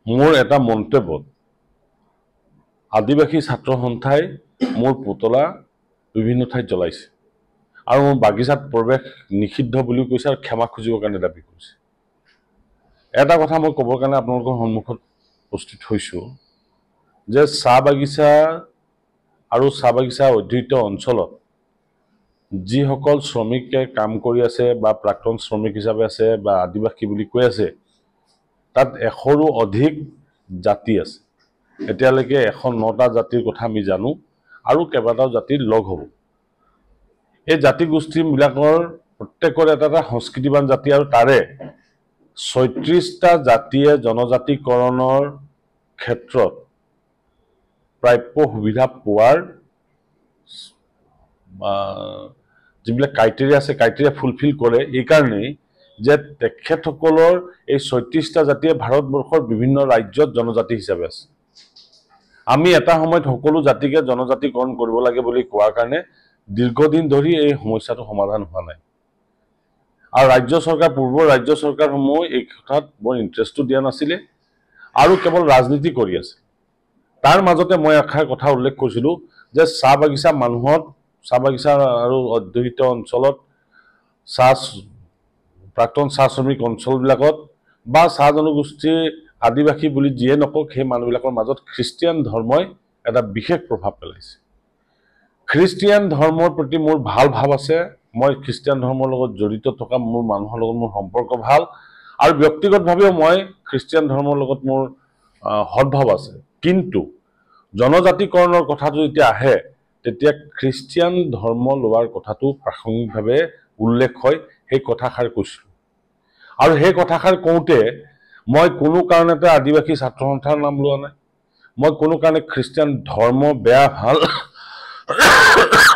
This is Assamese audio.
মোৰ এটা মন্তব্যত আদিবাসী ছাত্ৰ সন্থাই মোৰ পুতলা বিভিন্ন ঠাইত জ্বলাইছে আৰু মোৰ বাগিচাত প্ৰৱেশ নিষিদ্ধ বুলিও কৈছে আৰু ক্ষমা খুজিবৰ কাৰণে দাবী কৰিছে। এটা কথা মই ক'বৰ কাৰণে আপোনালোকৰ সন্মুখত উপস্থিত হৈছোঁ যে চাহ বাগিচা আৰু চাহ বাগিচা অধ্যুষিত অঞ্চলত যিসকল শ্ৰমিকে কাম কৰি আছে বা প্ৰাক্তন শ্ৰমিক হিচাপে আছে বা আদিবাসী বুলি কৈ আছে, তাত 100ৰো অধিক জাতি আছে। এতিয়ালৈকে 109টা জাতিৰ কথা আমি জানো আৰু কেইবাটাও জাতিৰ লগ হ'ব। এই জাতি গোষ্ঠীবিলাকৰ প্ৰত্যেকৰে এটা এটা সংস্কৃতিবান জাতি আৰু তাৰে 36টা জাতিয়ে জনজাতিকৰণৰ ক্ষেত্ৰত প্ৰাপ্য সুবিধা পোৱাৰ যিবিলাক ক্ৰাইটেৰিয়া আছে ক্ৰাইটেৰিয়া ফুলফিল কৰে। এইকাৰণেই যে তেখেতসকলৰ এই 36টা জাতিয়ে ভাৰতবৰ্ষৰ বিভিন্ন ৰাজ্যত জনজাতি হিচাপে আছে। আমি এটা সময়ত সকলো জাতিকে জনজাতিকৰণ কৰিব লাগে বুলি কোৱাৰ কাৰণে দীৰ্ঘদিন ধৰি এই সমস্যাটো সমাধান হোৱা নাই আৰু ৰাজ্য চৰকাৰ পূৰ্বৰ ৰাজ্য চৰকাৰসমূহ এই কথাত বৰ ইণ্টাৰেষ্টটো দিয়া নাছিলে আৰু কেৱল ৰাজনীতি কৰি আছে। তাৰ মাজতে মই এষাৰ কথা উল্লেখ কৰিছিলোঁ যে চাহ বাগিচা মানুহত চাহ বাগিচা আৰু অধ্যুষিত অঞ্চলত প্ৰাক্তন চাহ শ্ৰমিক অঞ্চলবিলাকত বা চাহ জনগোষ্ঠীৰ আদিবাসী বুলি যিয়ে নকওক সেই মানুহবিলাকৰ মাজত খ্ৰীষ্টিয়ান ধৰ্মই এটা বিশেষ প্ৰভাৱ পেলাইছে। খ্ৰীষ্টিয়ান ধৰ্মৰ প্ৰতি মোৰ ভাল ভাৱ আছে। মই খ্ৰীষ্টিয়ান ধৰ্মৰ লগত জড়িত থকা মোৰ মানুহৰ লগত মোৰ সম্পৰ্ক ভাল আৰু ব্যক্তিগতভাৱেও মই খ্ৰীষ্টিয়ান ধৰ্মৰ লগত মোৰ সদ্ভাৱ আছে। কিন্তু জনজাতিকৰণৰ কথাটো যেতিয়া আহে তেতিয়া খ্ৰীষ্টিয়ান ধৰ্ম লোৱাৰ কথাটো প্ৰাসংগিকভাৱে উল্লেখ হয়। সেই কথাষাৰ কৈছিলোঁ আৰু সেই কথাষাৰ কওঁতে মই কোনো কাৰণতে আদিবাসী ছাত্ৰ সন্থাৰ নাম লোৱা নাই। মই কোনো কাৰণে খ্ৰীষ্টিয়ান ধৰ্ম বেয়া ভাল